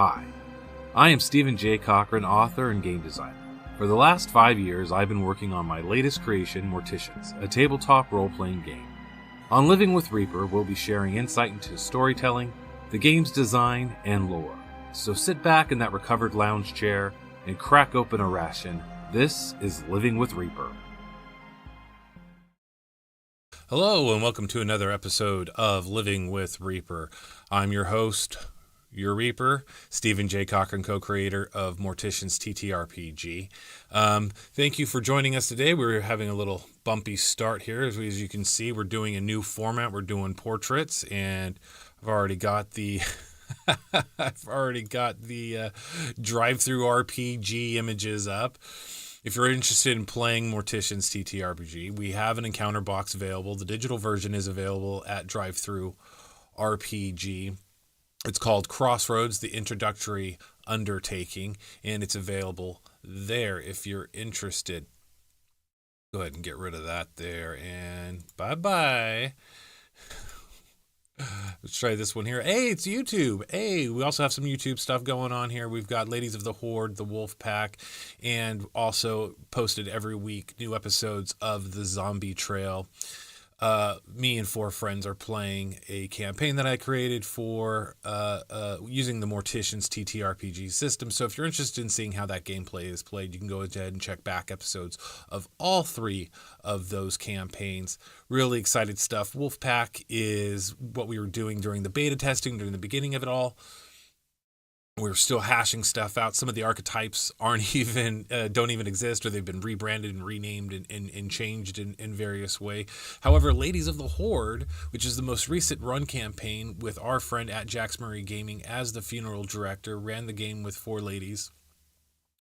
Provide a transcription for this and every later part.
Hi, I am Stephen J. Cochran, author and game designer. For the last 5 years, I've been working on my latest creation, Morticians, a tabletop role-playing game. On Living with Reaper, we'll be sharing insight into storytelling, the game's design, and lore. So sit back in that recovered lounge chair and crack open a ration. This is Living with Reaper. Hello, and welcome to another episode of Living with Reaper. I'm your host, your Reaper, Stephen J. Cochran, co-creator of Morticians TTRPG. Thank you for joining us today. We're having a little bumpy start here. As you can see, we're doing a new format. We're doing portraits, and I've already got the Drivethru-RPG images up. If you're interested in playing Morticians TTRPG, we have an encounter box available. The digital version is available at Drivethru-RPG. It's called Crossroads, the Introductory Undertaking, and it's available there if you're interested. Go ahead and get rid of that there, and bye-bye. Let's try this one here. Hey, it's YouTube. Hey, we also have some YouTube stuff going on here. We've got Ladies of the Hoard, the Wolf Pack, and also posted every week new episodes of the Zombie Trail. Me and 4 friends are playing a campaign that I created for using the Morticians TTRPG system. So if you're interested in seeing how that gameplay is played, you can go ahead and check back episodes of all 3 of those campaigns. Really excited stuff. Wolfpack is what we were doing during the beta testing, during the beginning of it all. We're still hashing stuff out. Some of the archetypes don't even exist, or they've been rebranded and renamed and changed in various ways. However, Ladies of the Hoard, which is the most recent run campaign with our friend at Jax Murray Gaming as the funeral director, ran the game with 4 ladies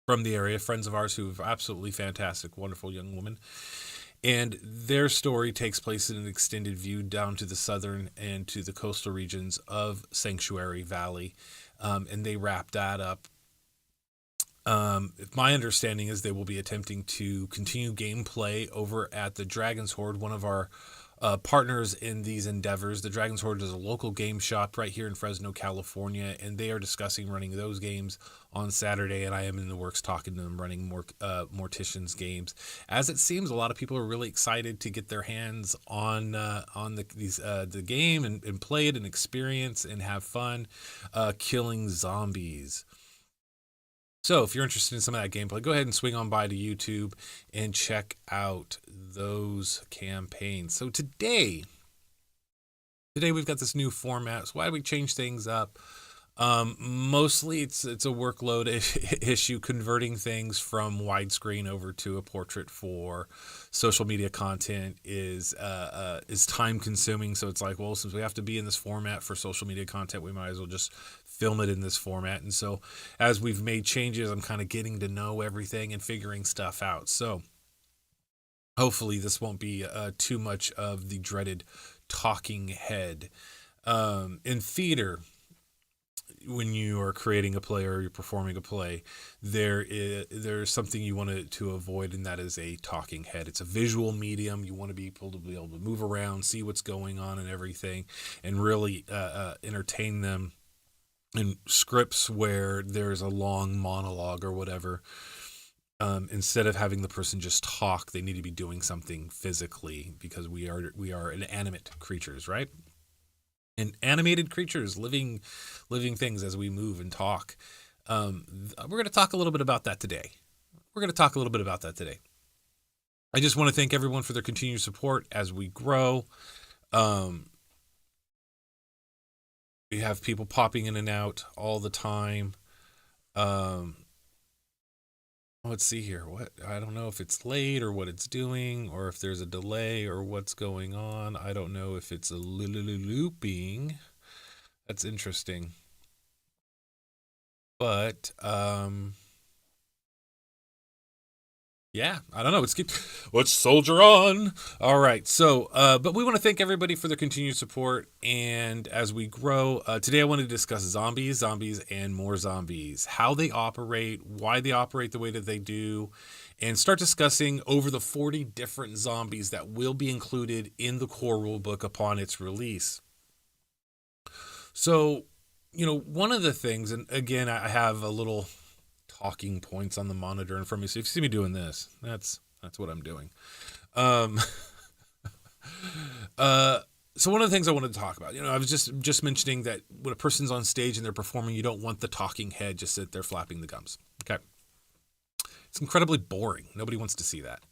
from the area, friends of ours who are absolutely fantastic, wonderful young women. And their story takes place in an extended view down to the southern and to the coastal regions of Sanctuary Valley. And they wrap that up. My understanding is they will be attempting to continue gameplay over at the Dragon's Hoard, one of our partners in these endeavors. The Dragon's Hoard is a local game shop right here in Fresno, California, and they are discussing running those games on Saturday, and I am in the works talking to them running more Morticians games. As it seems, a lot of people are really excited to get their hands on the game and play it and experience and have fun killing zombies. So if you're interested in some of that gameplay, go ahead and swing on by to YouTube and check out those campaigns. So today we've got this new format. So why do we change things up? Mostly it's a workload issue. Converting things from widescreen over to a portrait for social media content is time consuming. So it's like, well, since we have to be in this format for social media content, we might as well just film it in this format. And so as we've made changes, I'm kind of getting to know everything and figuring stuff out. So hopefully this won't be too much of the dreaded talking head. In theater, when you are creating a play or you're performing a play, there's something you want to avoid, and that is a talking head. It's a visual medium. You want to be able to move around, see what's going on and everything, and really entertain them. In scripts where there's a long monologue or whatever, instead of having the person just talk, they need to be doing something physically, because we are inanimate creatures, right? And animated creatures, living things as we move and talk. We're going to talk a little bit about that today. I just want to thank everyone for their continued support as we grow. We have people popping in and out all the time. Let's see here. I don't know if it's late or what it's doing, or if there's a delay or what's going on. I don't know if it's a looping. That's interesting. But yeah, I don't know. Let's soldier on. All right. So, but we want to thank everybody for their continued support. And as we grow, today I want to discuss zombies, and more zombies, how they operate, why they operate the way that they do, and start discussing over the 40 different zombies that will be included in the core rulebook upon its release. So one of the things, and again, I have a little talking points on the monitor in front of me. So if you see me doing this, that's what I'm doing. Um, so one of the things I wanted to talk about, I was just mentioning that when a person's on stage and they're performing, you don't want the talking head just sit there flapping the gums. Okay. It's incredibly boring. Nobody wants to see that.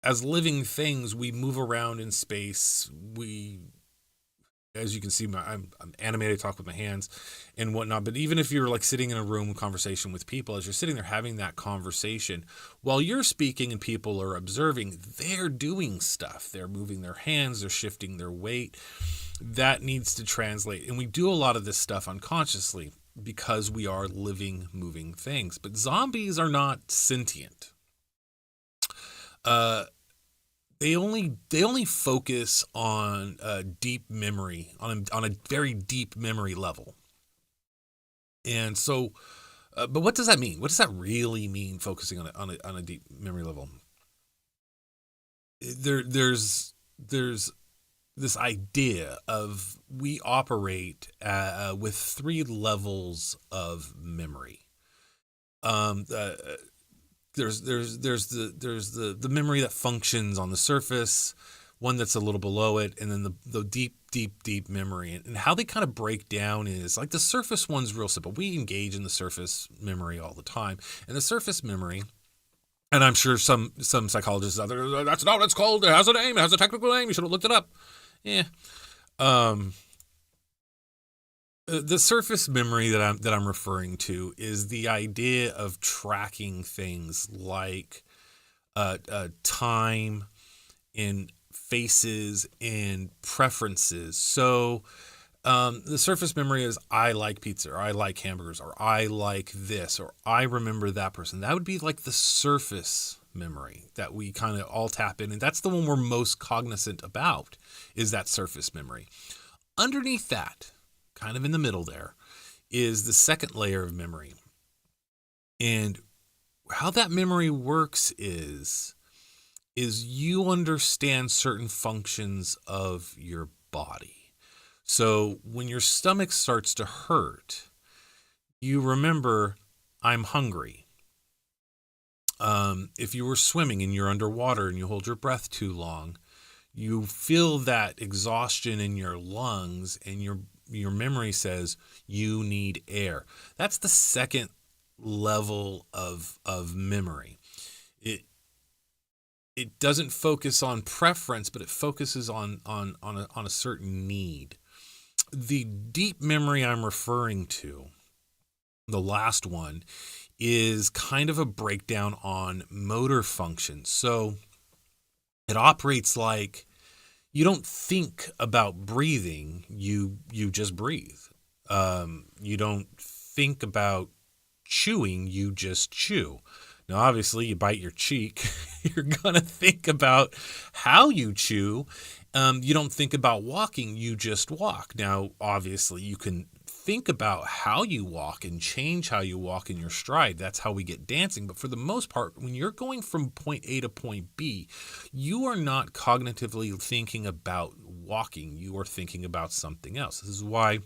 As living things, we move around in space. As you can see, I'm animated, talk with my hands and whatnot. But even if you're like sitting in a room conversation with people, as you're sitting there having that conversation, while you're speaking and people are observing, they're doing stuff. They're moving their hands, they're shifting their weight. That needs to translate. And we do a lot of this stuff unconsciously because we are living, moving things. But zombies are not sentient. They only focus on deep memory, on a very deep memory level. And so, but what does that mean? What does that really mean? Focusing on a deep memory level. There's this idea of we operate with 3 levels of memory. There's the memory that functions on the surface, one that's a little below it, and then the deep memory. And how they kind of break down is like the surface one's real simple. We engage in the surface memory all the time, and the surface memory. And I'm sure some psychologists out there, that's not what it's called. It has a name. It has a technical name. You should have looked it up. Yeah. The surface memory that I'm referring to is the idea of tracking things like time and faces and preferences. So the surface memory is I like pizza, or I like hamburgers, or I like this, or I remember that person. That would be like the surface memory that we kind of all tap in. And that's the one we're most cognizant about, is that surface memory. Underneath that, kind of in the middle there, is the second layer of memory. And how that memory works is you understand certain functions of your body. So when your stomach starts to hurt, you remember, I'm hungry. If you were swimming and you're underwater and you hold your breath too long, you feel that exhaustion in your lungs, and your memory says you need air. That's the second level of memory. It doesn't focus on preference, but it focuses on a certain need. The deep memory I'm referring to, the last one, is kind of a breakdown on motor function. So it operates like you don't think about breathing, you just breathe. You don't think about chewing, you just chew. Now, obviously, you bite your cheek, you're going to think about how you chew. You don't think about walking, you just walk. Now, obviously, you can think about how you walk and change how you walk in your stride. That's how we get dancing. But for the most part, when you're going from point A to point B, you are not cognitively thinking about walking. You are thinking about something else. This is why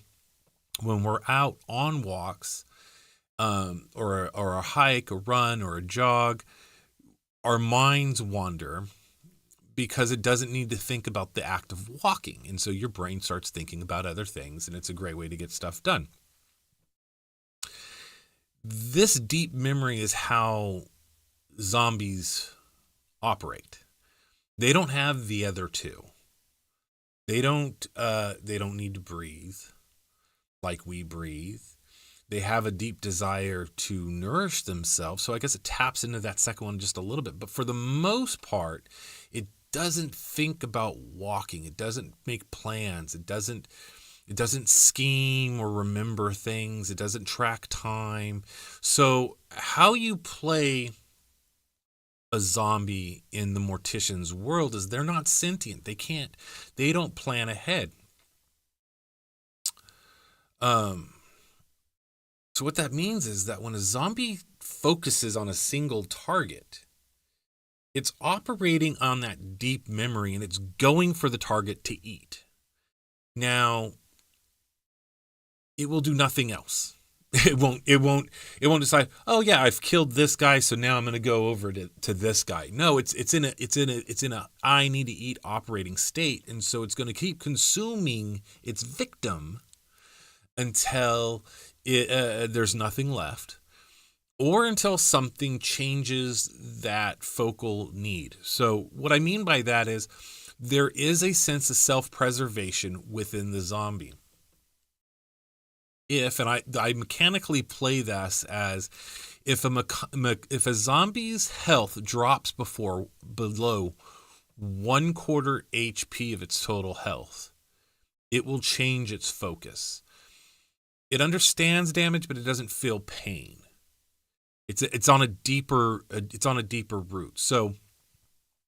when we're out on walks, or a hike, a run, or a jog, our minds wander because it doesn't need to think about the act of walking. And so your brain starts thinking about other things, and it's a great way to get stuff done. This deep memory is how zombies operate. They don't have the other two. They don't need to breathe like we breathe. They have a deep desire to nourish themselves. So I guess it taps into that second one just a little bit. But for the most part, it doesn't think about walking. It doesn't make plans. It doesn't scheme or remember things. It doesn't track time. So how you play a zombie in the Morticians world is they're not sentient. They don't plan ahead. So what that means is that when a zombie focuses on a single target, it's operating on that deep memory, and it's going for the target to eat. Now, it will do nothing else. It won't decide, oh yeah, I've killed this guy, so now I'm going to go over to this guy. No, it's in a I need to eat operating state, and so it's going to keep consuming its victim until there's nothing left, or until something changes that focal need. So what I mean by that is there is a sense of self-preservation within the zombie. And I mechanically play this as if a zombie's health drops below 1/4 HP of its total health, it will change its focus. It understands damage, but it doesn't feel pain. It's on a deeper root. So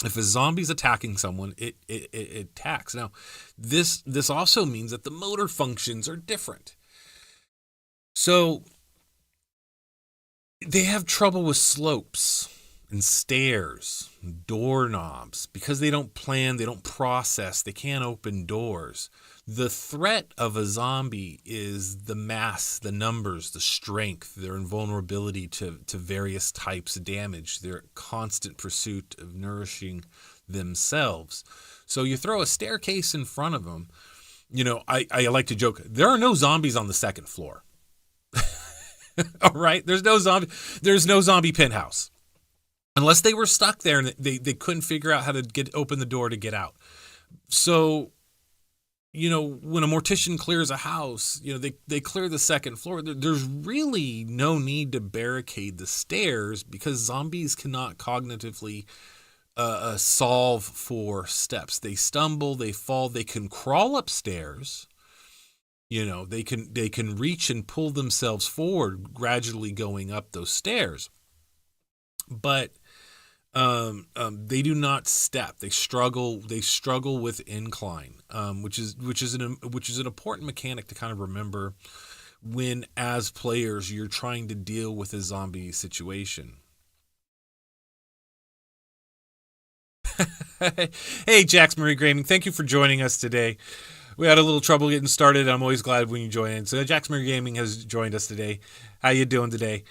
if a zombie's attacking someone, it attacks. Now, this also means that the motor functions are different. So they have trouble with slopes and stairs, and doorknobs, because they don't plan, they don't process, they can't open doors. The threat of a zombie is the mass, the numbers, the strength, their invulnerability to various types of damage, their constant pursuit of nourishing themselves. So you throw a staircase in front of them. I like to joke, there are no zombies on the second floor. All right, there's no zombie penthouse, unless they were stuck there and they couldn't figure out how to open the door to get out. So, when a mortician clears a house, they clear the second floor. There's really no need to barricade the stairs, because zombies cannot cognitively solve for steps. They stumble, they fall, they can crawl upstairs. They can reach and pull themselves forward, gradually going up those stairs. But they do not step. They struggle with incline, which is an important mechanic to kind of remember when, as players, you're trying to deal with a zombie situation. Hey, Jax Marie Gaming, thank you for joining us today. We had a little trouble getting started. I'm always glad when you join in. So Jax Marie Gaming has joined us today. How you doing today?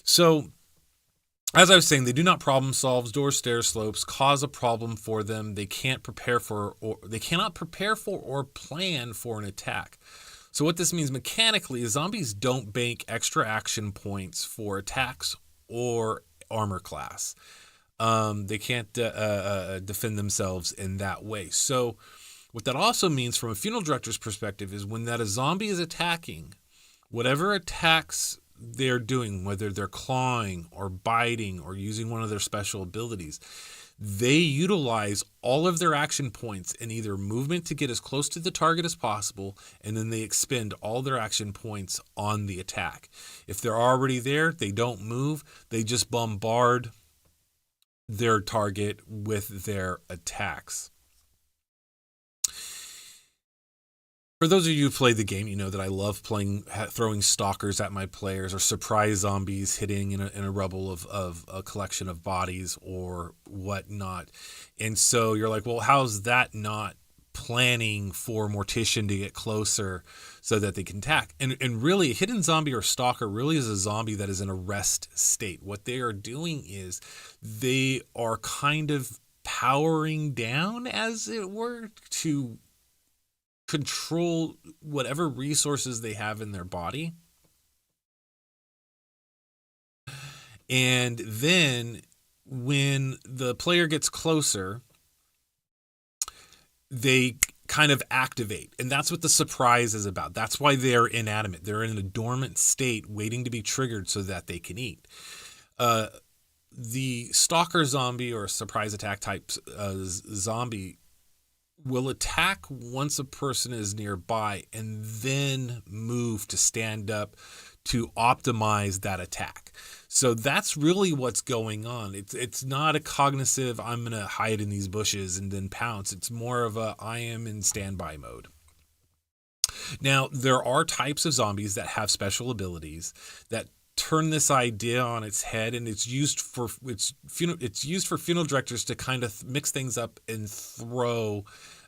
So, as I was saying, they do not problem solve. Doors, stairs, slopes cause a problem for them. They cannot prepare for or plan for an attack. So what this means mechanically is zombies don't bank extra action points for attacks or armor class. They can't defend themselves in that way. So what that also means from a funeral director's perspective is when a zombie is attacking, whatever attacks they're doing, whether they're clawing or biting or using one of their special abilities, they utilize all of their action points in either movement to get as close to the target as possible, and then they expend all their action points on the attack. If they're already there, they don't move. They just bombard their target with their attacks. For those of you who played the game, you know that I love throwing stalkers at my players, or surprise zombies hitting in a rubble of a collection of bodies or whatnot. And so you're like, well, how's that not planning for Mortician to get closer so that they can attack? And really, a hidden zombie or stalker really is a zombie that is in a rest state. What they are doing is they are kind of powering down, as it were, to control whatever resources they have in their body. And then when the player gets closer, they kind of activate. And that's what the surprise is about. That's why they're inanimate. They're in a dormant state waiting to be triggered so that they can eat. The stalker zombie or surprise attack type zombie will attack once a person is nearby and then move to stand up to optimize that attack. So that's really what's going on. It's not a cognitive, I'm going to hide in these bushes and then pounce. It's more of a, I am in standby mode. Now, there are types of zombies that have special abilities that turn this idea on its head, and it's used for funeral directors to kind of mix things up and throw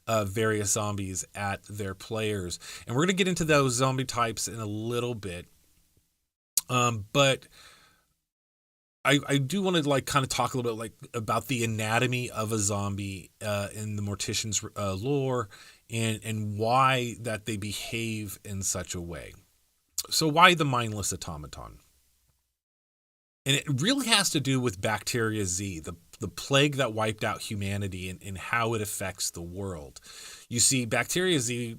various zombies at their players. And we're going to get into those zombie types in a little bit. But I do want to kind of talk a little bit about the anatomy of a zombie in the Morticians lore and why that they behave in such a way. So why the mindless automaton? And it really has to do with Bacteria Z, the plague that wiped out humanity and how it affects the world. You see, Bacteria Z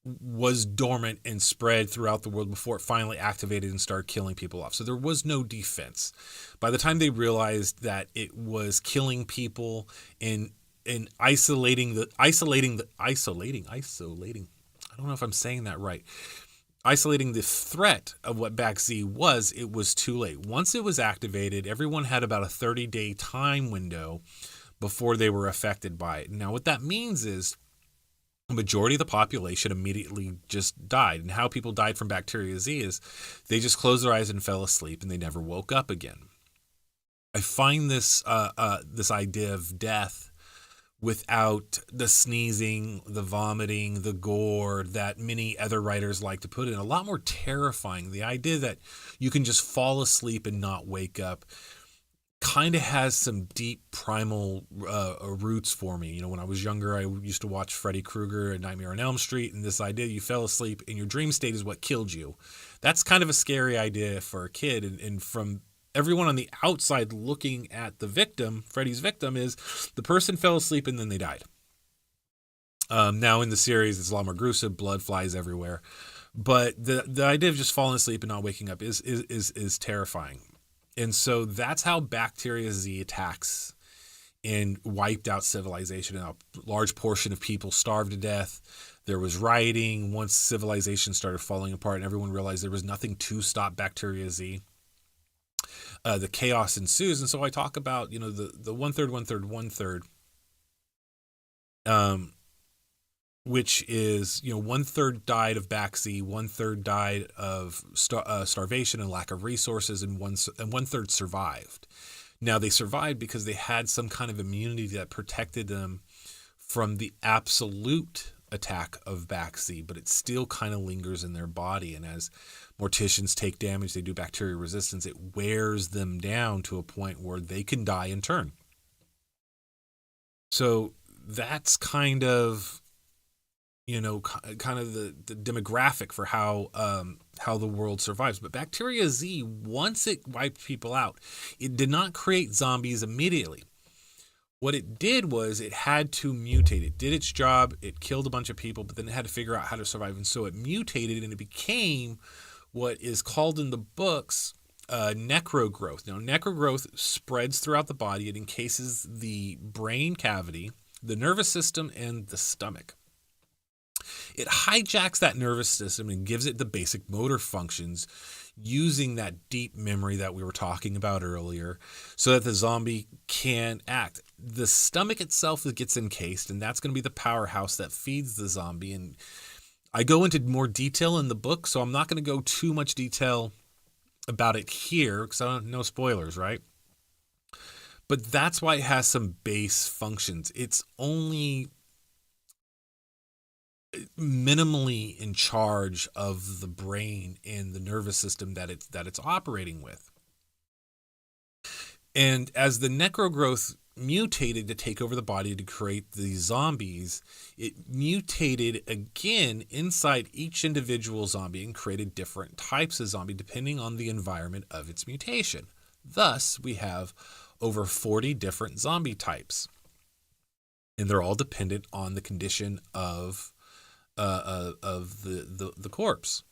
was dormant and spread throughout the world before it finally activated and started killing people off. So there was no defense. By the time they realized that it was killing people and isolating, I don't know if I'm saying that right. Isolating the threat of what BAC-Z was, it was too late. Once it was activated, everyone had about a 30-day time window before they were affected by it. Now, what that means is the majority of the population immediately just died. And how people died from Bacteria Z is they just closed their eyes and fell asleep and they never woke up again. I find this idea of death without the sneezing, the vomiting, the gore that many other writers like to put in a lot more terrifying. The idea that you can just fall asleep and not wake up kind of has some deep primal roots for me. When I was younger, I used to watch Freddy Krueger and Nightmare on Elm Street, and this idea you fell asleep and your dream state is what killed you. That's kind of a scary idea for a kid, and from everyone on the outside looking at the victim, Freddy's victim, is the person fell asleep and then they died. Now in the series, it's a lot more gruesome. Blood flies everywhere. But the idea of just falling asleep and not waking up is terrifying. And so that's how Bacteria Z attacks and wiped out civilization. And a large portion of people starved to death. There was rioting once civilization started falling apart and everyone realized there was nothing to stop Bacteria Z. The chaos ensues, and so I talk about the 1/3, 1/3, 1/3, which is 1/3 died of BAC-Z, 1/3 died of starvation and lack of resources, and 1/3 survived. Now they survived because they had some kind of immunity that protected them from the absolute attack of BAC-Z, but it still kind of lingers in their body, and as Morticians take damage, they do bacteria resistance, it wears them down to a point where they can die in turn. So that's kind of the demographic for how the world survives. But Bacteria Z, once it wiped people out, it did not create zombies immediately. What it did was it had to mutate. It did its job. It killed a bunch of people, but then it had to figure out how to survive. And so it mutated and it became what is called in the books necrogrowth. Now, necrogrowth spreads throughout the body. It encases the brain cavity, the nervous system, and the stomach. It hijacks that nervous system and gives it the basic motor functions using that deep memory that we were talking about earlier so that the zombie can act. The stomach itself gets encased, and that's going to be the powerhouse that feeds the zombie. And I go into more detail in the book, so I'm not going to go too much detail about it here because I don't no spoilers, right? But that's why it has some base functions. It's only minimally in charge of the brain and the nervous system that it's operating with. And as the necrogrowth mutated to take over the body to create these zombies, it mutated again inside each individual zombie and created different types of zombie depending on the environment of its mutation. Thus, we have over 40 different zombie types, and they're all dependent on the condition of the corpse.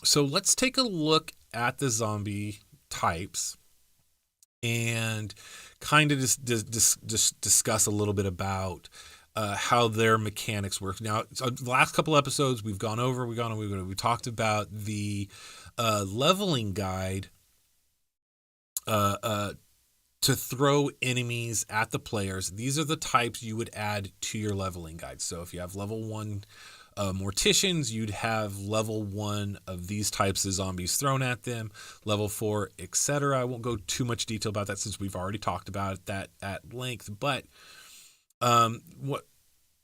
So let's take a look at the zombie types and kind of just discuss a little bit about how their mechanics work. Now, the last couple episodes we talked about the leveling guide to throw enemies at the players. These are the types you would add to your leveling guide. So if you have level 1 Morticians, you'd have level 1 of these types of zombies thrown at them, level 4, etc. I won't go too much detail about that since we've already talked about that at length. But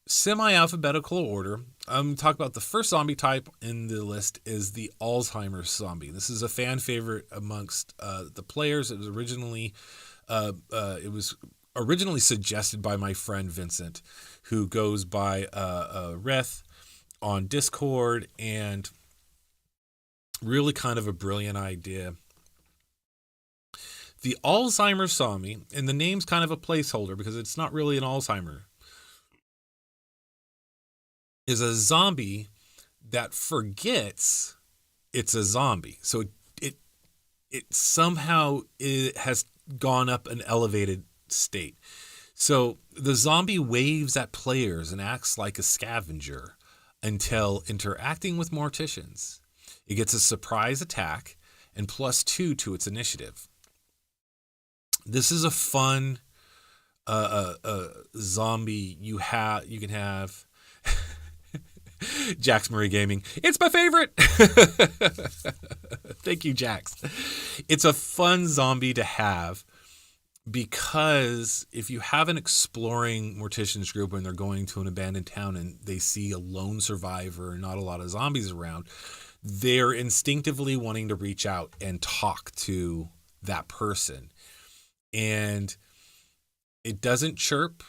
semi-alphabetical order. Talk about the first zombie type in the list is the Alzheimer's zombie. This is a fan favorite amongst the players. It was originally suggested by my friend Vincent, who goes by Reth on Discord, and really kind of a brilliant idea. The Alzheimer's zombie, and the name's kind of a placeholder because it's not really an Alzheimer, is a zombie that forgets it's a zombie. So it somehow has gone up an elevated state. So the zombie waves at players and acts like a scavenger until interacting with Morticians. It gets a surprise attack and +2 to its initiative. This is a fun zombie you can have. Jax Murray Gaming. It's my favorite. Thank you, Jax. It's a fun zombie to have because if you have an exploring Morticians group and they're going to an abandoned town and they see a lone survivor and not a lot of zombies around, they're instinctively wanting to reach out and talk to that person. And it doesn't chirp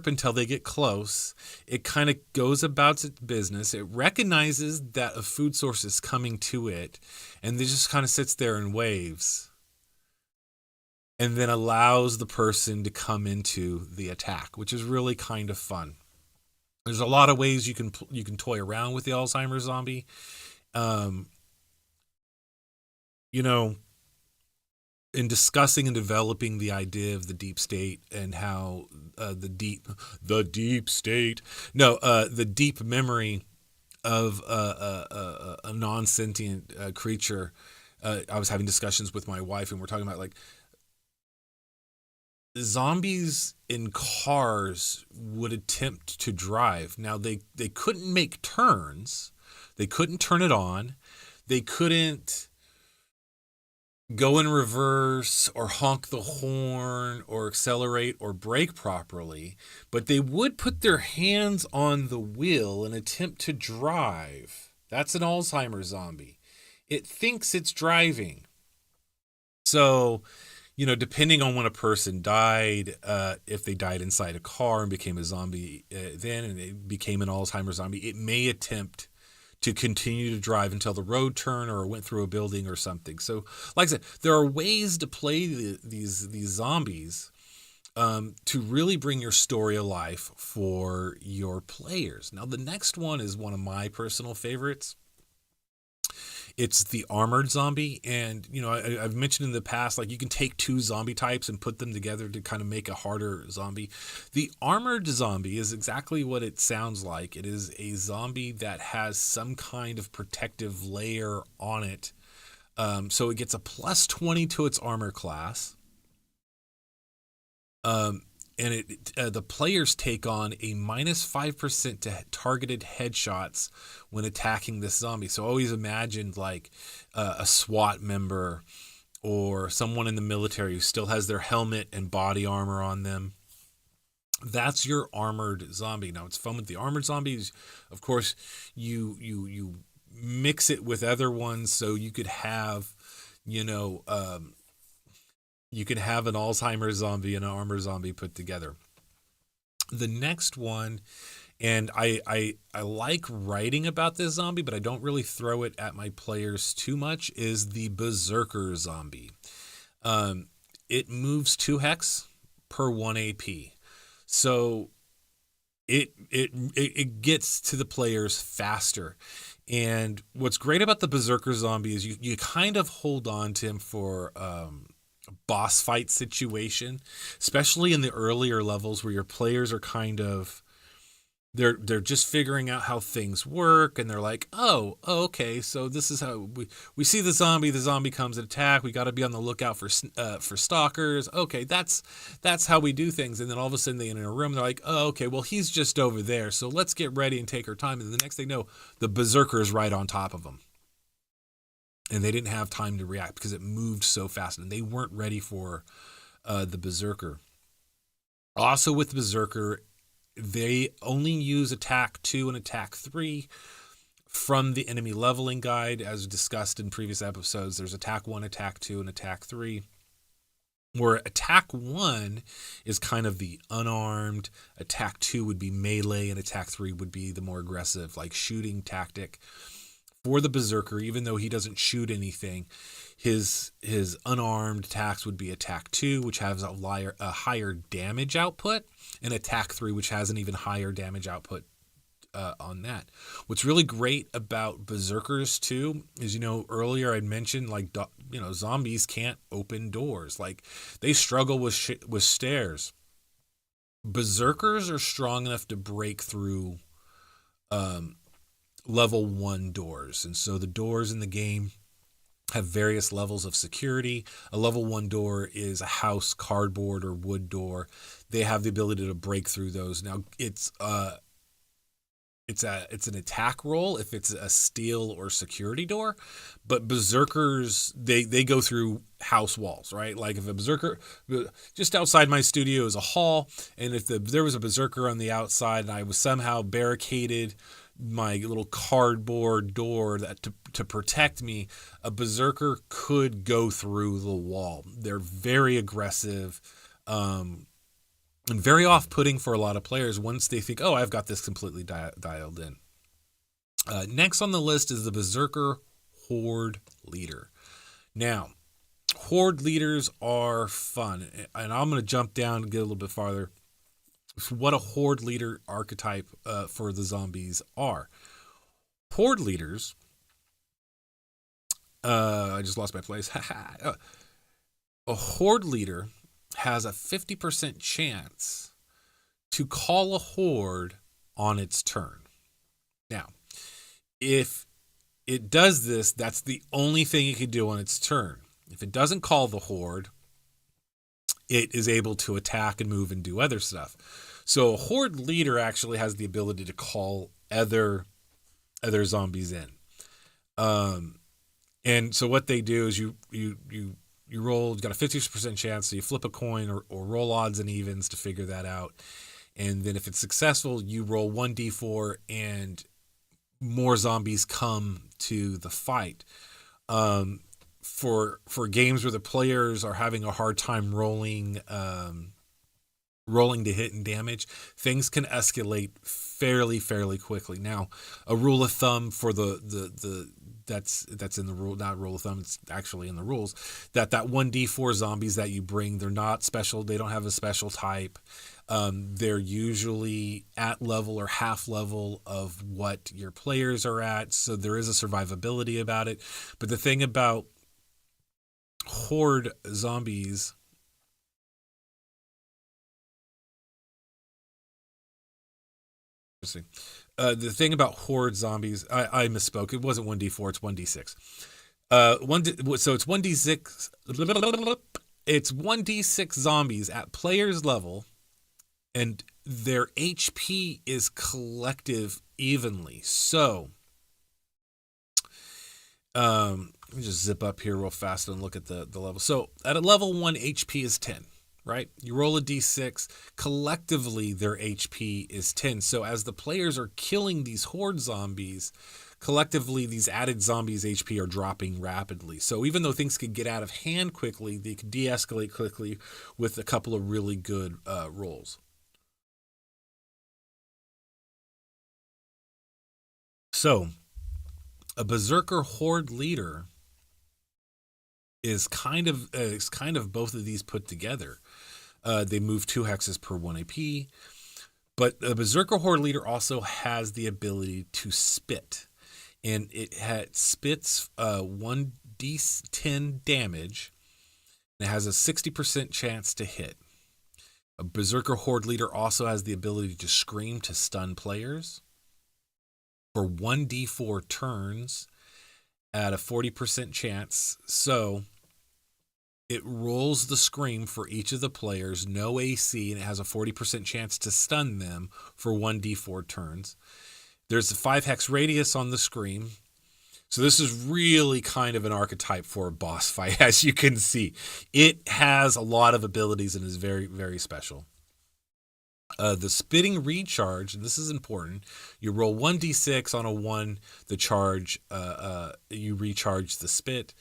until they get close. It kind of goes about its business. It recognizes that a food source is coming to it, and it just kind of sits there and waves, and then allows the person to come into the attack, which is really kind of fun. There's a lot of ways you can toy around with the Alzheimer's zombie. In discussing and developing the idea of the deep state and how the deep memory of a non-sentient creature, I was having discussions with my wife, and we're talking about like zombies in cars would attempt to drive. Now they couldn't make turns, they couldn't turn it on, they couldn't go in reverse or honk the horn or accelerate or brake properly, but they would put their hands on the wheel and attempt to drive. That's an Alzheimer's zombie. It thinks it's driving. So, depending on when a person died, if they died inside a car and became a zombie then and it became an Alzheimer's zombie, it may attempt to continue to drive until the road turn or went through a building or something. So, like I said, there are ways to play these zombies to really bring your story alive for your players. Now, the next one is one of my personal favorites. It's the armored zombie. And, I've mentioned in the past, like you can take two zombie types and put them together to kind of make a harder zombie. The armored zombie is exactly what it sounds like. It is a zombie that has some kind of protective layer on it. So it gets a +20 to its armor class. And the players take on a -5% to targeted headshots when attacking this zombie. So always imagined like a SWAT member or someone in the military who still has their helmet and body armor on them. That's your armored zombie. Now, it's fun with the armored zombies. Of course, you mix it with other ones, so you could have, you can have an Alzheimer's zombie and an armor zombie put together. The next one, and I like writing about this zombie, but I don't really throw it at my players too much, is the Berserker zombie. It moves 2 hex per 1 AP. So it gets to the players faster. And what's great about the Berserker zombie is you kind of hold on to him for boss fight situation, especially in the earlier levels where your players are kind of they're just figuring out how things work, and they're like, oh okay, so this is how we see the zombie comes and attack, we got to be on the lookout for stalkers. Okay, that's how we do things. And then all of a sudden they enter a room, they're like, oh okay, well he's just over there, so let's get ready and take our time. And the next thing you know, the Berserker is right on top of them. And they didn't have time to react because it moved so fast, and they weren't ready for the Berserker. Also with Berserker, They only use attack 2 and attack 3 from the enemy leveling guide. As discussed in previous episodes, there's attack 1, attack 2, and attack 3. Where attack 1 is kind of the unarmed, attack 2 would be melee, and attack 3 would be the more aggressive, like shooting tactic. For the Berserker, even though he doesn't shoot anything, his unarmed attacks would be attack 2, which has a higher damage output, and attack 3, which has an even higher damage output on that. What's really great about Berserkers too is, earlier I mentioned zombies can't open doors. Like, they struggle with stairs. Berserkers are strong enough to break through level 1 doors. And so the doors in the game have various levels of security. A level 1 door is a house, cardboard, or wood door. They have the ability to break through those. Now, it's an attack roll if it's a steel or security door, but Berserkers, they go through house walls, right? Like, if a Berserker, just outside my studio is a hall, and if there was a Berserker on the outside and I was somehow barricaded my little cardboard door to protect me, a Berserker could go through the wall. They're very aggressive, and very off-putting for a lot of players once they think, oh, I've got this completely dialed in. Next on the list is the Berserker Hoard Leader. Now, Hoard Leaders are fun, and I'm going to jump down and get a little bit farther. What a Hoard Leader archetype for the zombies are. Hoard Leaders, I just lost my place. A Hoard Leader has a 50% chance to call a horde on its turn. Now, if it does this, that's the only thing it can do on its turn. If it doesn't call the horde, it is able to attack and move and do other stuff. So a horde leader actually has the ability to call other zombies in. And so what they do is you roll, you've got a 50% chance, so you flip a coin or roll odds and evens to figure that out. And then if it's successful, you roll 1d4 and more zombies come to the fight. For games where the players are having a hard time rolling to hit and damage, things can escalate fairly quickly. Now, a rule of thumb for the that's in the rule, not rule of thumb, it's actually in the rules, that 1d4 zombies that you bring, they're not special, they don't have a special type. They're usually at level or half level of what your players are at, so there is a survivability about it. But the thing about horde zombies, the thing about horde zombies, I misspoke. It wasn't 1d4, it's 1d6. So it's 1d6. It's 1d6 zombies at player's level, and their HP is collective evenly. So, let me just zip up here real fast and look at the level. So at a level 1, HP is 10. Right? You roll a d6, collectively their HP is 10. So as the players are killing these horde zombies, collectively these added zombies' HP are dropping rapidly. So even though things could get out of hand quickly, they could de-escalate quickly with a couple of really good rolls. So a Berserker Horde leader is kind of both of these put together. They move 2 hexes per 1 AP, but a Berserker Horde leader also has the ability to spit, and it spits 1d10 damage, and it has a 60% chance to hit. A Berserker Horde leader also has the ability to scream to stun players for 1d4 turns at a 40% chance. So it rolls the scream for each of the players, no AC, and it has a 40% chance to stun them for 1d4 turns. There's a 5 hex radius on the scream. So this is really kind of an archetype for a boss fight, as you can see. It has a lot of abilities and is very, very special. The spitting recharge, and this is important, you roll 1d6 on a 1, the charge, you recharge the spit.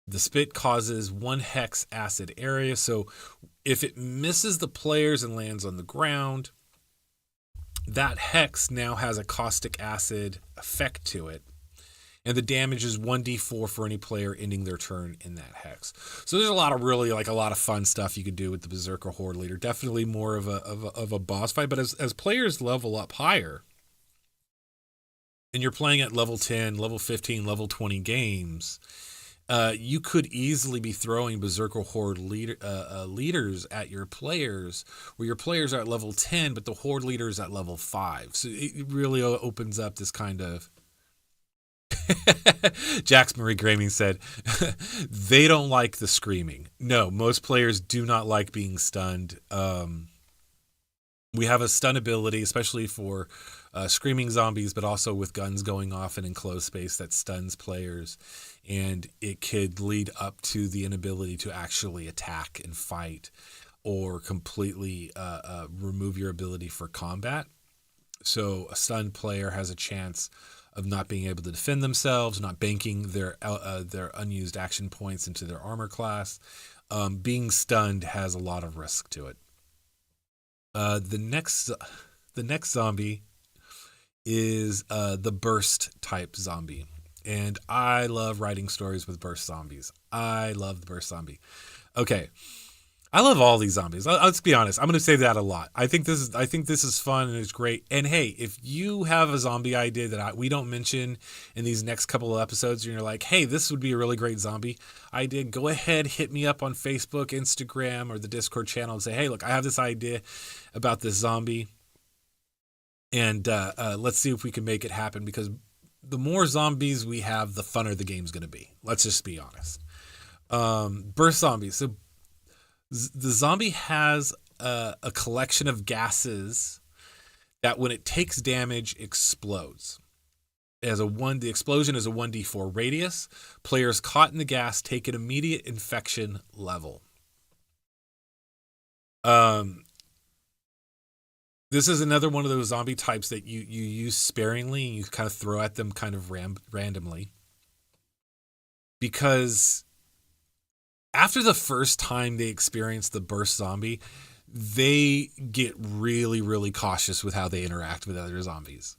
The spit causes 1 hex acid area, so if it misses the players and lands on the ground, that hex now has a caustic acid effect to it. And the damage is 1d4 for any player ending their turn in that hex. So there's a lot of fun stuff you could do with the Berserker Horde Leader. Definitely more of a boss fight. But as players level up higher, and you're playing at level 10, level 15, level 20 games, you could easily be throwing Berserker Horde leaders at your players, where your players are at level 10, but the Horde leader is at level 5. So it really opens up this kind of... Jax Marie Graming said, they don't like the screaming. No, most players do not like being stunned. We have a stun ability, especially for screaming zombies, but also with guns going off in enclosed space that stuns players. And it could lead up to the inability to actually attack and fight, or completely remove your ability for combat. So a stunned player has a chance of not being able to defend themselves, not banking their unused action points into their armor class. Being stunned has a lot of risk to it. The next zombie is the burst type zombie. And I love writing stories with burst zombies. I love the burst zombie. Okay. I love all these zombies. Let's be honest. I'm going to say that a lot. I think this is fun and it's great. And hey, if you have a zombie idea that we don't mention in these next couple of episodes, and you're like, hey, this would be a really great zombie idea, go ahead, hit me up on Facebook, Instagram, or the Discord channel and say, hey, look, I have this idea about this zombie, and let's see if we can make it happen, because the more zombies we have, the funner the game's going to be. Let's just be honest. Burst zombies. So the zombie has a collection of gases that, when it takes damage, explodes. The explosion is a 1d4 radius. Players caught in the gas take an immediate infection level. This is another one of those zombie types that you use sparingly, and you kind of throw at them kind of randomly. Because after the first time they experience the burst zombie, they get really, really cautious with how they interact with other zombies.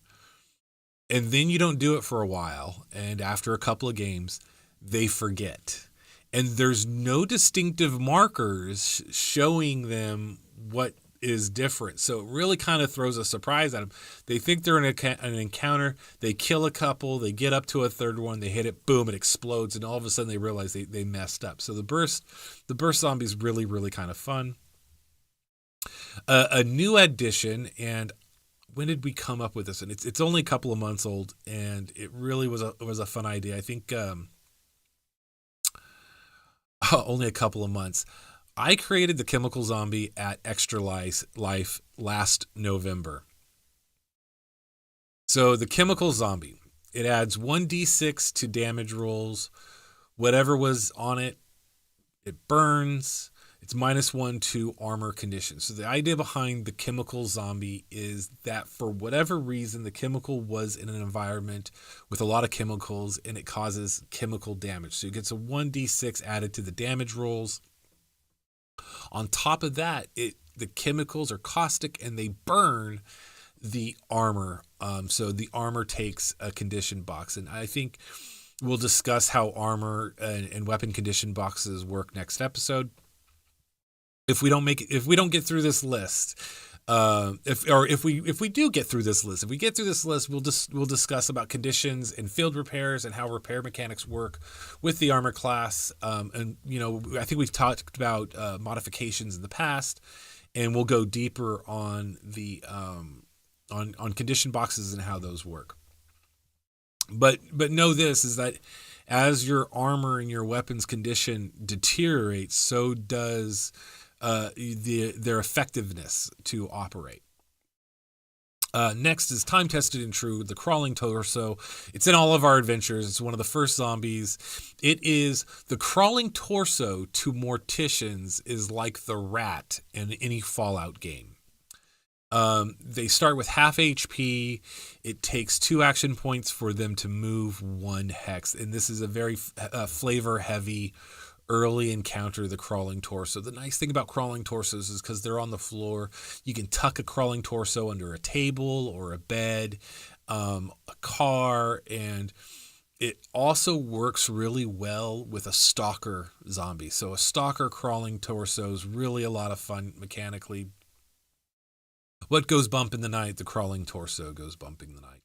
And then you don't do it for a while, and after a couple of games, they forget. And there's no distinctive markers showing them what is different. So it really kind of throws a surprise at them. They think they're in an encounter, they kill a couple, they get up to a third one, they hit it, boom, it explodes, and all of a sudden they realize they messed up. So the burst zombie is really, really kind of fun. A new addition, and when did we come up with this? And it's only a couple of months old, and it really was a fun idea. I think only a couple of months. I created the chemical zombie at Extra Life last November. So the chemical zombie, it adds 1d6 to damage rolls. Whatever was on it, it burns. It's -1 to armor conditions. So the idea behind the chemical zombie is that for whatever reason, the chemical was in an environment with a lot of chemicals, and it causes chemical damage. So it gets a 1d6 added to the damage rolls. On top of that, the chemicals are caustic and they burn the armor. So the armor takes a condition box. And I think we'll discuss how armor and weapon condition boxes work next episode. If we don't get through this list, if we do get through this list, we'll discuss about conditions and field repairs and how repair mechanics work with the armor class. And I think we've talked about modifications in the past, and we'll go deeper on the on condition boxes and how those work. But know this is that as your armor and your weapons condition deteriorates, so does their effectiveness to operate. Next is time tested and true, the crawling torso. It's in all of our adventures. It's one of the first zombies. It is the crawling torso to Morticians is like the rat in any Fallout game. They start with half HP. It takes 2 action points for them to move 1 hex. And this is a very flavor-heavy early encounter, the crawling torso. The nice thing about crawling torsos is because they're on the floor, you can tuck a crawling torso under a table or a bed, a car, and it also works really well with a stalker zombie. So a stalker crawling torso is really a lot of fun mechanically. What goes bump in the night? The crawling torso goes bumping the night.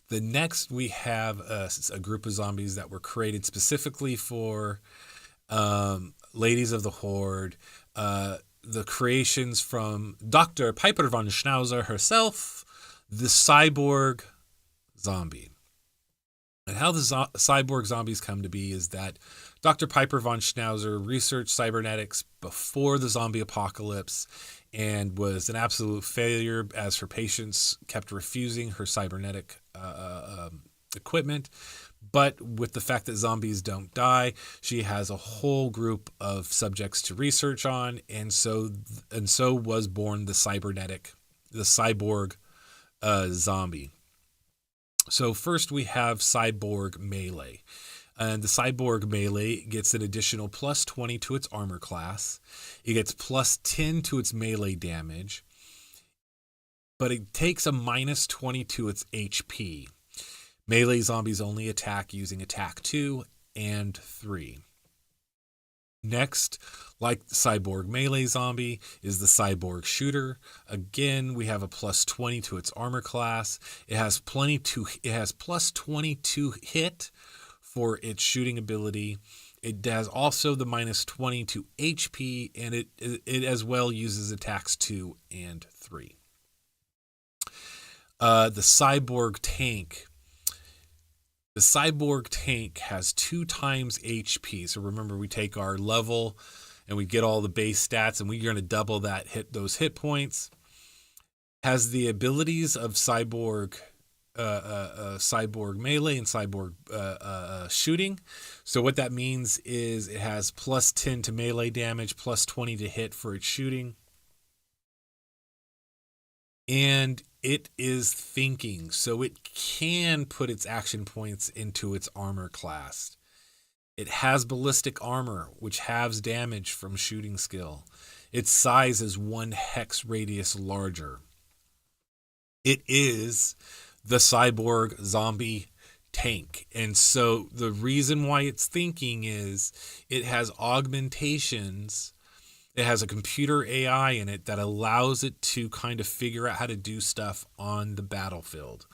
The next we have a group of zombies that were created specifically for ladies of the Hoard. The creations from Dr. Piper von Schnauzer herself, the cyborg zombie. And how the cyborg zombies come to be is that Dr. Piper von Schnauzer researched cybernetics before the zombie apocalypse and was an absolute failure as her patients kept refusing her cybernetic equipment. But with the fact that zombies don't die, she has a whole group of subjects to research on, and so was born the cyborg zombie. So first we have Cyborg Melee. And the Cyborg Melee gets an additional plus 20 to its armor class. It gets plus 10 to its melee damage. But it takes a minus 20 to its HP. Melee zombies only attack using attack 2 and 3. Next, like the Cyborg Melee zombie, is the Cyborg Shooter. Again, we have a plus 20 to its armor class. It has plus 22 hit for its shooting ability. It has also the minus 20 to HP, and it as well uses attacks 2 and 3. The Cyborg Tank. The Cyborg Tank has 2 times HP. So remember, we take our level and we get all the base stats, and we're going to double those hit points. Has the abilities of Cyborg Melee and Cyborg Shooting. So what that means is it has plus 10 to melee damage, plus 20 to hit for its shooting. And it is thinking, so it can put its action points into its armor class. It has ballistic armor, which halves damage from shooting skill. Its size is 1 hex radius larger. It is the Cyborg Zombie Tank. And so the reason why it's thinking is it has augmentations. It has a computer AI in it that allows it to kind of figure out how to do stuff on the battlefield.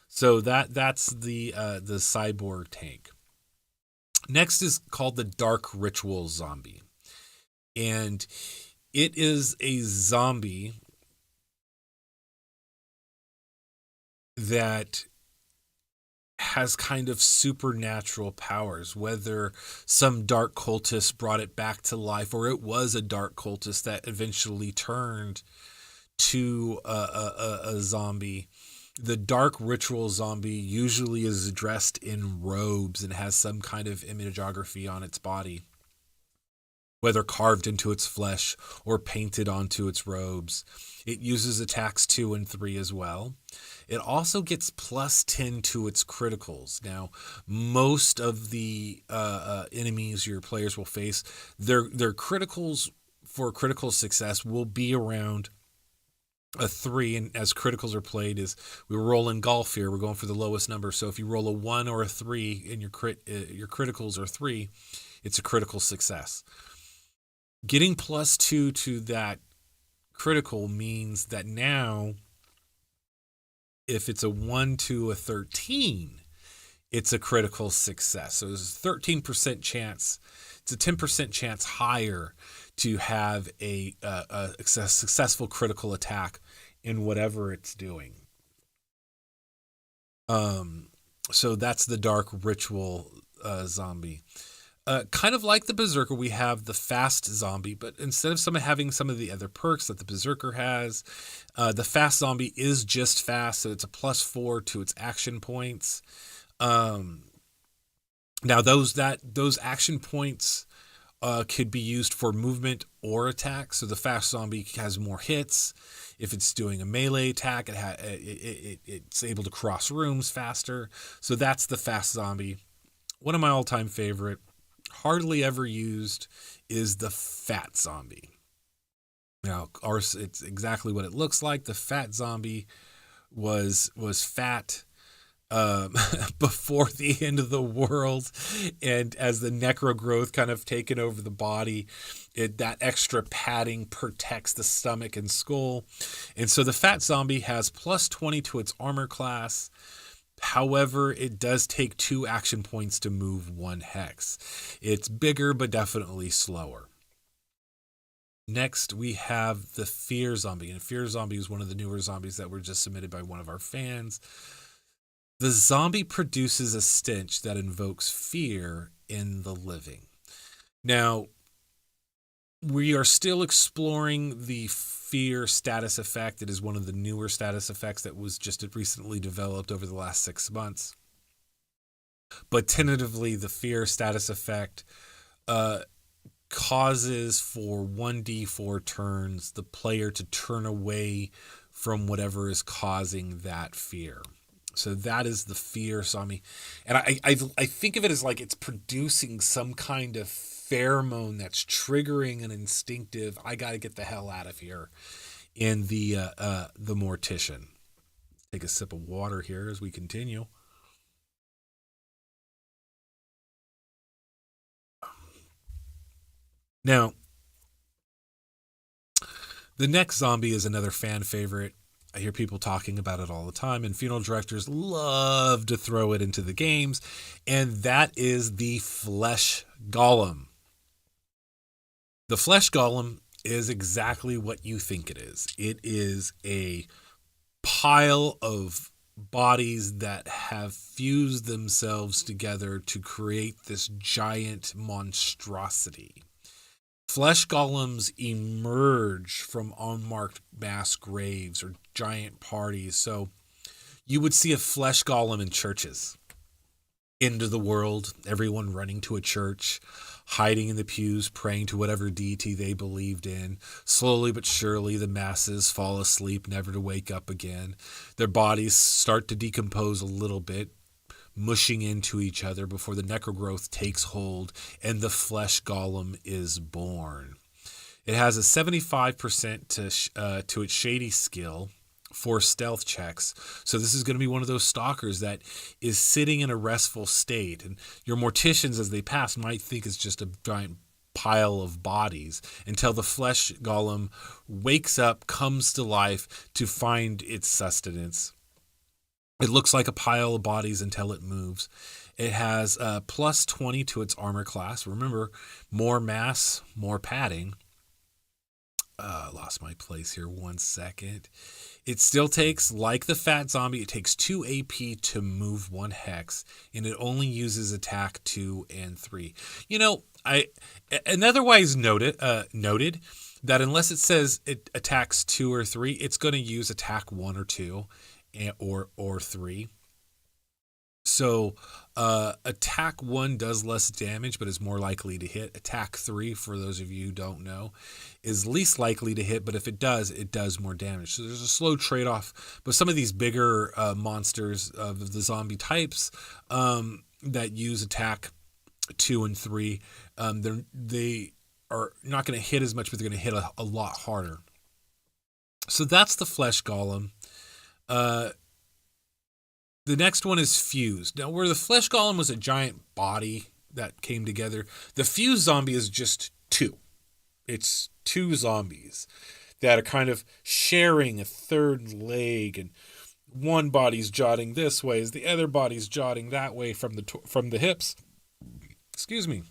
So that's the Cyborg Tank. Next is called the Dark Ritual Zombie. And it is a zombie that has kind of supernatural powers, whether some dark cultist brought it back to life or it was a dark cultist that eventually turned to a zombie. The Dark Ritual Zombie usually is dressed in robes and has some kind of imageography on its body, whether carved into its flesh or painted onto its robes. It uses attacks 2 and 3 as well. It also gets plus 10 to its criticals. Now, most of the enemies your players will face, their criticals for critical success will be around a 3, and as criticals are played is we roll in golf here. We're going for the lowest number. So if you roll a 1 or a 3 and your criticals are 3, it's a critical success. Getting plus 2 to that critical means that now, if it's a 1 to a 13, it's a critical success. So there's a 13% chance. It's a 10% chance higher to have a successful critical attack in whatever it's doing. So that's the Dark Ritual Zombie. Kind of like the Berserker, we have the Fast Zombie, but instead of having some of the other perks that the Berserker has, the Fast Zombie is just fast, so it's a plus 4 to its action points. Now those action points could be used for movement or attack. So the fast zombie has more hits. If it's doing a melee attack, it's able to cross rooms faster. So that's the fast zombie. One of my all-time favorite, hardly ever used, is the fat zombie. Now, it's exactly what it looks like. The fat zombie was fat before the end of the world, and as the necrogrowth kind of taken over the body, that extra padding protects the stomach and skull. And so the fat zombie has plus 20 to its armor class. However, it does take 2 action points to move 1 hex. It's bigger, but definitely slower. Next, we have the Fear Zombie. And Fear Zombie is one of the newer zombies that were just submitted by one of our fans. The zombie produces a stench that invokes fear in the living. Now, we are still exploring the fear status effect. It is one of the newer status effects that was just recently developed over the last 6 months. But tentatively, the fear status effect causes for 1d4 turns the player to turn away from whatever is causing that fear. So that is the fear zombie. And I think of it as like it's producing some kind of pheromone that's triggering an instinctive, I got to get the hell out of here, in the Mortician. Take a sip of water here as we continue. Now, the next zombie is another fan favorite. I hear people talking about it all the time, and funeral directors love to throw it into the games, and that is the Flesh Golem. The Flesh Golem is exactly what you think it is. It is a pile of bodies that have fused themselves together to create this giant monstrosity. Flesh golems emerge from unmarked mass graves or giant parties. So you would see a flesh golem in churches. End of the world, everyone running to a church, hiding in the pews, praying to whatever deity they believed in. Slowly but surely, the masses fall asleep, never to wake up again. Their bodies start to decompose a little bit, mushing into each other before the necrogrowth takes hold and the flesh golem is born. It has a 75% to its shady skill for stealth checks. So this is going to be one of those stalkers that is sitting in a restful state. And your morticians, as they pass, might think it's just a giant pile of bodies until the flesh golem wakes up, comes to life to find its sustenance. It looks like a pile of bodies until it moves. It has plus 20 to its armor class. Remember, more mass, more padding. Lost my place here 1 second. It still takes, like the fat zombie, it takes 2 AP to move 1 hex, and it only uses attack 2 and 3. You know, otherwise noted that unless it says it attacks 2 or 3, it's going to use attack 1 or 2. Or 3. So attack 1 does less damage, but is more likely to hit. Attack 3, for those of you who don't know, is least likely to hit, but if it does more damage. So there's a slow trade-off. But some of these bigger monsters of the zombie types that use attack 2 and 3, they are not going to hit as much, but they're going to hit a lot harder. So that's the Flesh Golem. The next one is Fused. Now, where the Flesh Golem was a giant body that came together, the Fused zombie is just 2. It's 2 zombies that are kind of sharing a third leg, and one body's jotting this way as the other body's jotting that way from the hips. Excuse me.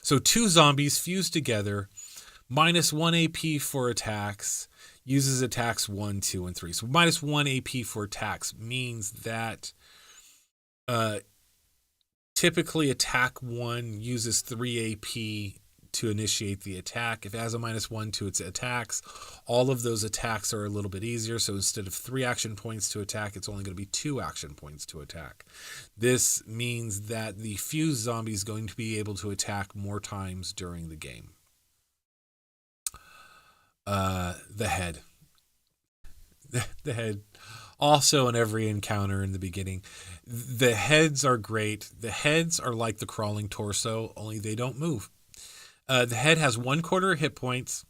So 2 zombies fused together, minus 1 AP for attacks. Uses attacks 1, 2, and 3. So minus 1 AP for attacks means that typically attack 1 uses 3 AP to initiate the attack. If it has a -1 to its attacks, all of those attacks are a little bit easier. So instead of 3 action points to attack, it's only going to be 2 action points to attack. This means that the fused zombie is going to be able to attack more times during the game. The head. The head. Also in every encounter in the beginning. The heads are great. The heads are like the crawling torso, only they don't move. The head has 1/4 hit points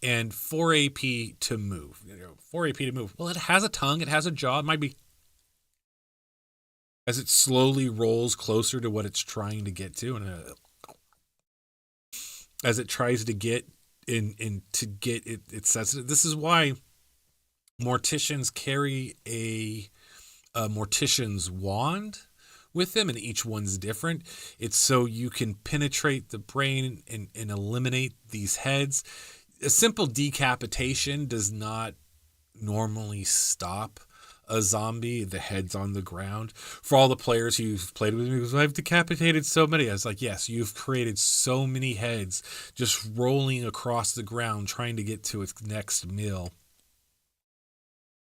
and 4 AP to move. 4 AP to move. Well, it has a tongue. It has a jaw. It might be... As it slowly rolls closer to what it's trying to get to, and as it tries to get it's sensitive. This is why Morticians carry a Mortician's wand with them, and each one's different. It's so you can penetrate the brain and eliminate these heads. A simple decapitation does not normally stop a zombie. The head's on the ground. For all the players who've played with me, because I've decapitated so many, I was like, yes, you've created so many heads just rolling across the ground trying to get to its next meal.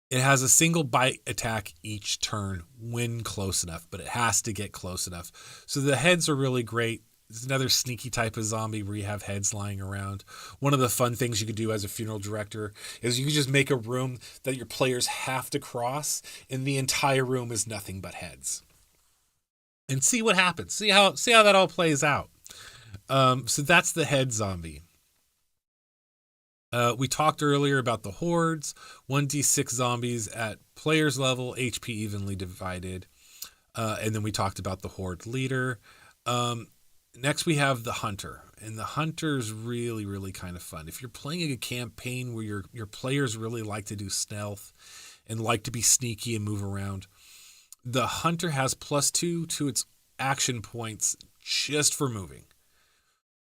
It has a single bite attack each turn when close enough, but it has to get close enough. So the heads are really great. It's another sneaky type of zombie where you have heads lying around. One of the fun things you could do as a funeral director is you could just make a room that your players have to cross, and the entire room is nothing but heads. And see what happens. See how that all plays out. So that's the head zombie. We talked earlier about the hordes, 1d6 zombies at players level, HP evenly divided. And then we talked about the horde leader. Next, we have the hunter. And the hunter's really, really kind of fun. If you're playing a campaign where your players really like to do stealth and like to be sneaky and move around, the hunter has +2 to its action points just for moving.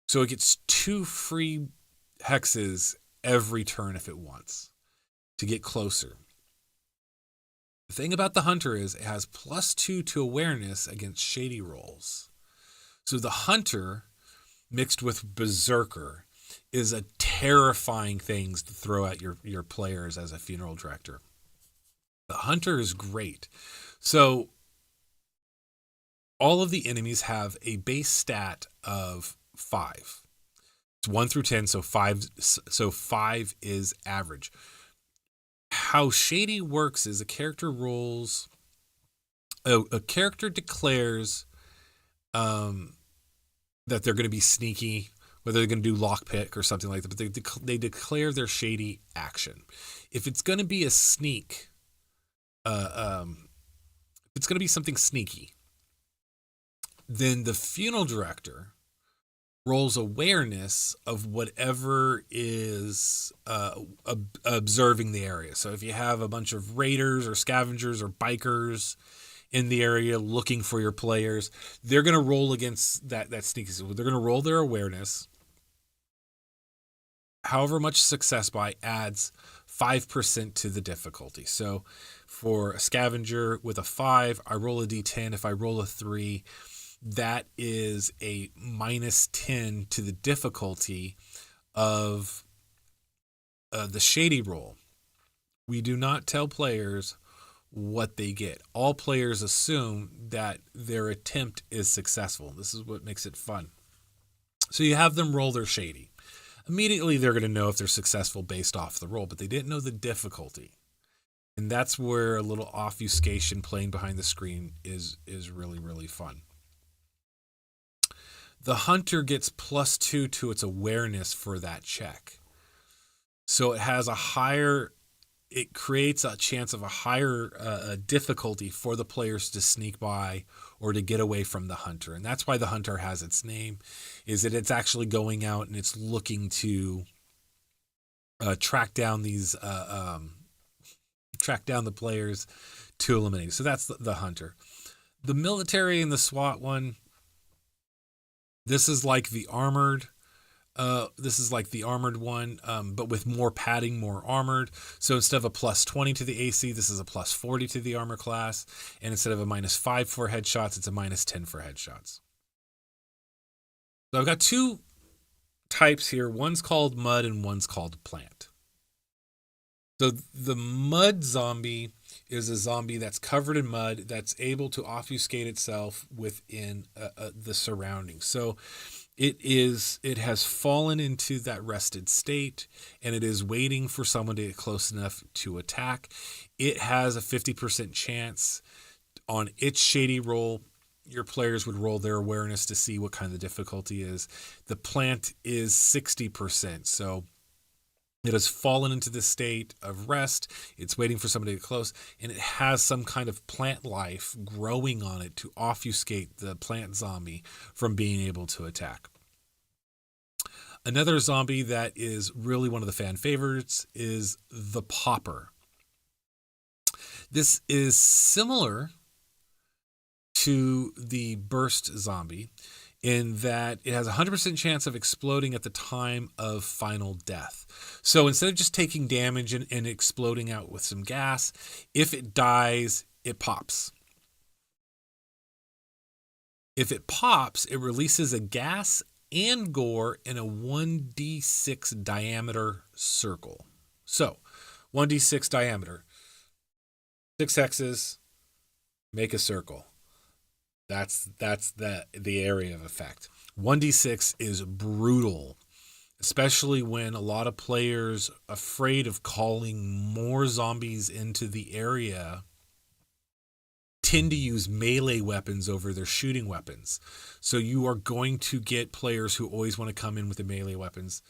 So it gets 2 free hexes every turn if it wants to get closer. The thing about the hunter is it has +2 to awareness against shady rolls. So the hunter mixed with berserker is a terrifying thing to throw at your players as a funeral director. The hunter is great. So all of the enemies have a base stat of 5. 1 through 10, so 5 is average. How shady works is a character declares that they're going to be sneaky, whether they're going to do lockpick or something like that, but they declare their shady action. If it's going to be a sneak, if it's going to be something sneaky, then the funeral director rolls awareness of whatever is observing the area. So if you have a bunch of raiders or scavengers or bikers in the area looking for your players, they're going to roll against that sneaky. So they're going to roll their awareness. However much success by adds 5% to the difficulty. So for a scavenger with a 5, I roll a d10. If I roll a 3, that is a -10 to the difficulty of the shady roll. We do not tell players what they get. All players assume that their attempt is successful. This is what makes it fun. So you have them roll their shady. Immediately they're going to know if they're successful based off the roll, but they didn't know the difficulty. And that's where a little obfuscation playing behind the screen is really, really fun. The hunter gets +2 to its awareness for that check. So it creates a chance of a higher difficulty for the players to sneak by or to get away from the hunter. And that's why the hunter has its name, is that it's actually going out and it's looking to track down the players to eliminate. So that's the hunter. The military and the SWAT one, this is like the armored. One, but with more padding, more armored. So instead of a +20 to the AC, this is a +40 to the armor class. And instead of a -5 for headshots, it's a -10 for headshots. So I've got two types here. One's called mud and one's called plant. So the mud zombie is a zombie that's covered in mud that's able to obfuscate itself within the surroundings. So it has fallen into that rested state, and it is waiting for someone to get close enough to attack. It has a 50% chance on its shady roll. Your players would roll their awareness to see what kind of difficulty is. The plant is 60%. So it has fallen into the state of rest. It's waiting for somebody to get close, and it has some kind of plant life growing on it to obfuscate the plant zombie from being able to attack. Another zombie that is really one of the fan favorites is the Popper. This is similar to the Burst zombie in that it has a 100% chance of exploding at the time of final death. So instead of just taking damage and exploding out with some gas, if it dies, it pops. If it pops, it releases a gas and gore in a 1d6 diameter circle. So 1d6 diameter, 6 hexes, make a circle. That's the area of effect. 1d6 is brutal, especially when a lot of players afraid of calling more zombies into the area tend to use melee weapons over their shooting weapons. So you are going to get players who always want to come in with the melee weapons.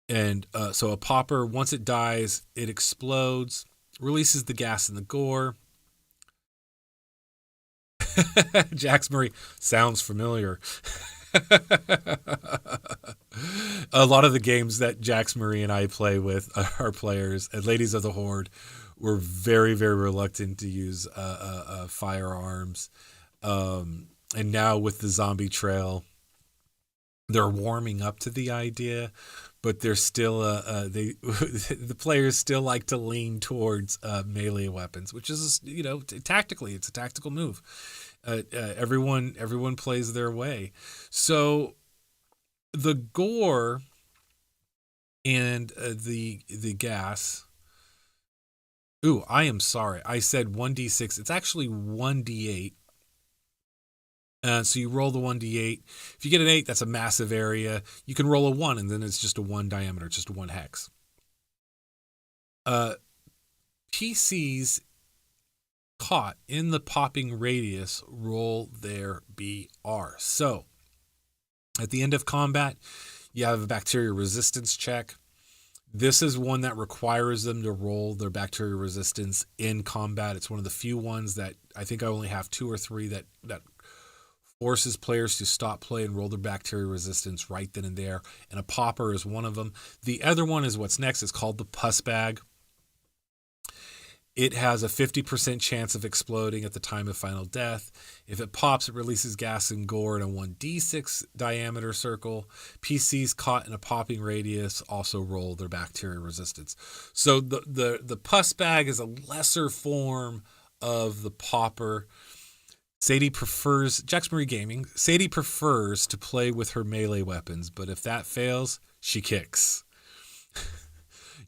And so a popper, once it dies, it explodes, releases the gas and the gore. Jax Murray sounds familiar. A lot of the games that Jax Murray and I play with our players at Ladies of the Hoard were very, very reluctant to use firearms. And now with the zombie trail, they're warming up to the idea, but they're still the players still like to lean towards melee weapons, which is, tactically, it's a tactical move. Everyone plays their way. So the gore and the gas. Ooh, I am sorry. I said 1d6. It's actually 1d8. So you roll the 1d8. If you get an 8, that's a massive area. You can roll a 1, and then it's just a 1 diameter, just a 1 hex. PCs caught in the popping radius roll their BR. So at the end of combat, you have a bacteria resistance check. This is one that requires them to roll their bacteria resistance in combat. It's one of the few ones that I think I only have 2 or 3 that forces players to stop play and roll their bacteria resistance right then and there. And a popper is one of them. The other one is what's next. It's called the pus bag. It has a 50% chance of exploding at the time of final death. If it pops, it releases gas and gore in a 1d6 diameter circle. PCs caught in a popping radius also roll their bacteria resistance. So the pus bag is a lesser form of the popper. Jax Murray Gaming, Sadie prefers to play with her melee weapons, but if that fails, she kicks.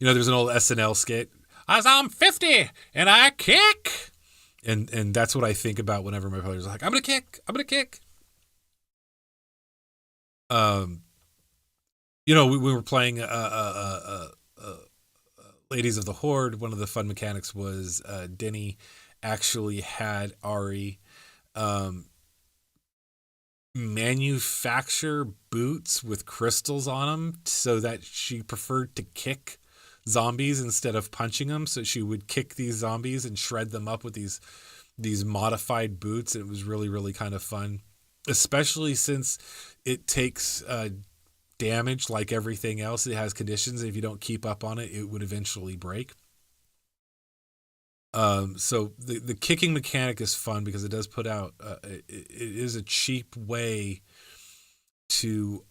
There's an old SNL skit. I'm 50 and I kick. And that's what I think about whenever my players are like, I'm going to kick. We were playing Ladies of the Hoard. One of the fun mechanics was Denny actually had Ari manufacture boots with crystals on them so that she preferred to kick zombies instead of punching them. So she would kick these zombies and shred them up with these modified boots. It was really, really kind of fun, especially since it takes damage like everything else. It has conditions. If you don't keep up on it, it would eventually break. So the kicking mechanic is fun because it does put out, it is a cheap way to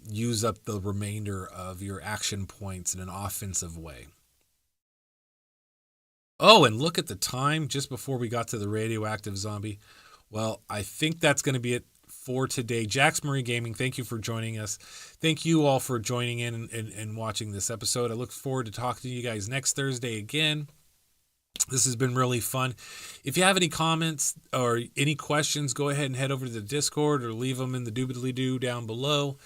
use up the remainder of your action points in an offensive way. Oh, and look at the time just before we got to the radioactive zombie. Well, I think that's going to be it for today. Jax Marie Gaming, thank you for joining us. Thank you all for joining in and watching this episode. I look forward to talking to you guys next Thursday again. This has been really fun. If you have any comments or any questions, go ahead and head over to the Discord or leave them in the doobly-doo down below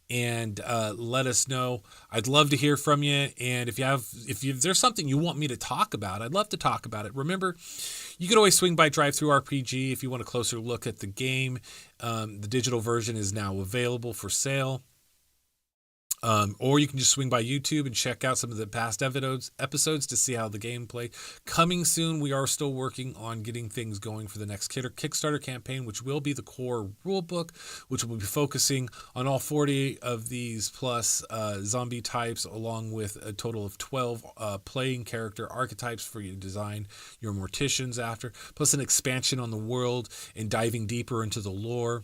and let us know. I'd love to hear from you. And if there's something you want me to talk about, I'd love to talk about it. Remember, you can always swing by Drivethru-RPG if you want a closer look at the game. The digital version is now available for sale. Or you can just swing by YouTube and check out some of the past episodes to see how the game played. Coming soon, we are still working on getting things going for the next Kickstarter campaign, which will be the core rulebook, which will be focusing on all 40 of these plus zombie types, along with a total of 12 playing character archetypes for you to design your Morticians after, plus an expansion on the world and diving deeper into the lore.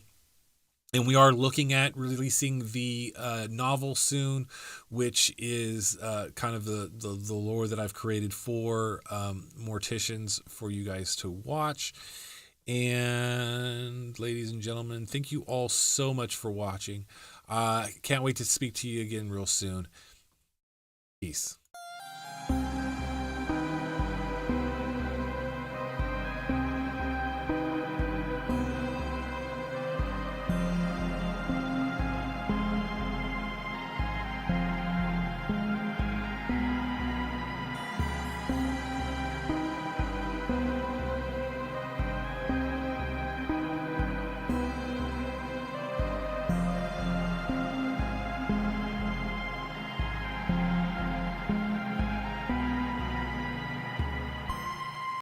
And we are looking at releasing the novel soon, which is kind of the lore that I've created for Morticians for you guys to watch. And ladies and gentlemen, thank you all so much for watching. Can't wait to speak to you again real soon. Peace.